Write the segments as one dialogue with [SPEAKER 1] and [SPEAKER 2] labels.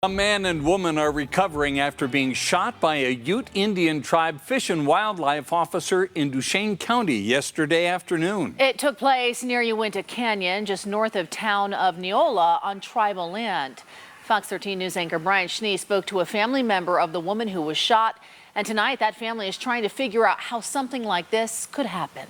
[SPEAKER 1] A man and woman are recovering after being shot by a Ute Indian tribe fish and wildlife officer in Duchesne County yesterday afternoon.
[SPEAKER 2] It took place near Uinta Canyon, just north of town of Neola on tribal land. Fox 13 News anchor Brian Schnee spoke to a family member of the woman who was shot. And tonight that family is trying to figure out how something like this could happen.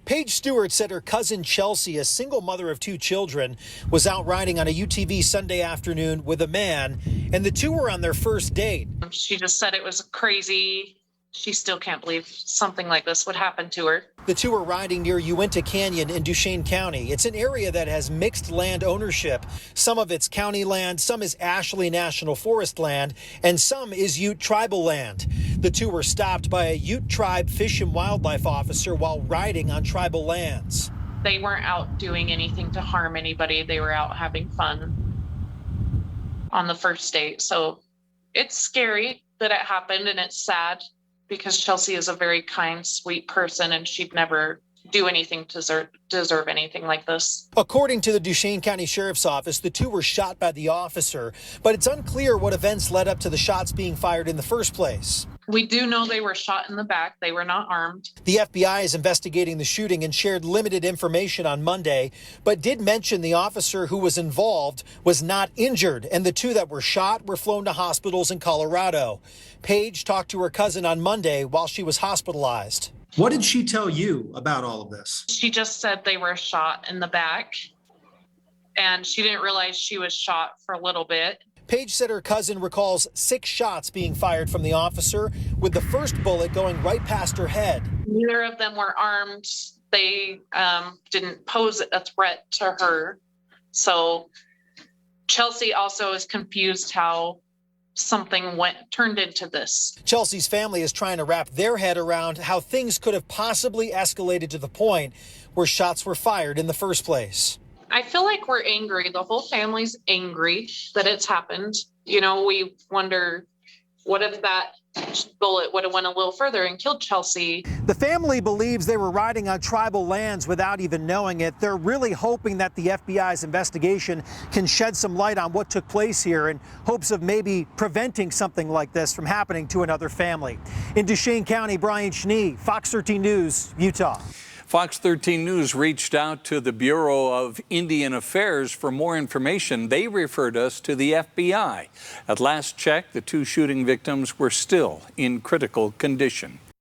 [SPEAKER 3] Paige Stewart said her cousin Chelsea, a single mother of two children, was out riding on a UTV Sunday afternoon with a man, and the two were on their first date.
[SPEAKER 4] She just said it was crazy. She still can't believe something like this would happen to her.
[SPEAKER 3] The two were riding near Uinta Canyon in Duchesne County. It's an area that has mixed land ownership. Some of it's county land, some is Ashley National Forest land, and some is Ute tribal land. The two were stopped by a Ute tribe fish and wildlife officer while riding on tribal lands.
[SPEAKER 4] They weren't out doing anything to harm anybody. They were out having fun on the first date. So it's scary that it happened, and it's sad, because Chelsea is a very kind, sweet person, and she'd never do anything to deserve anything like this.
[SPEAKER 3] According to the Duchesne County Sheriff's Office, the two were shot by the officer, but it's unclear what events led up to the shots being fired in the first place.
[SPEAKER 4] We do know they were shot in the back. They were not armed.
[SPEAKER 3] The FBI is investigating the shooting and shared limited information on Monday, but did mention the officer who was involved was not injured, and the two that were shot were flown to hospitals in Colorado. Paige talked to her cousin on Monday while she was hospitalized.
[SPEAKER 5] What did she tell you about all of this?
[SPEAKER 4] She just said they were shot in the back, and she didn't realize she was shot for a little bit.
[SPEAKER 3] Paige said her cousin recalls 6 shots being fired from the officer, with the first bullet going right past her head.
[SPEAKER 4] Neither of them were armed. They didn't pose a threat to her. So Chelsea also is confused how something turned into this.
[SPEAKER 3] Chelsea's family is trying to wrap their head around how things could have possibly escalated to the point where shots were fired in the first place.
[SPEAKER 4] I feel like we're angry. The whole family's angry that it's happened. You know, we wonder, what if that bullet would have went a little further and killed Chelsea?
[SPEAKER 3] The family believes they were riding on tribal lands without even knowing it. They're really hoping that the FBI's investigation can shed some light on what took place here in hopes of maybe preventing something like this from happening to another family. In Duchesne County, Brian Schnee, Fox 13 News, Utah.
[SPEAKER 1] Fox 13 News reached out to the Bureau of Indian Affairs for more information. They referred us to the FBI. At last check, the two shooting victims were still in critical condition.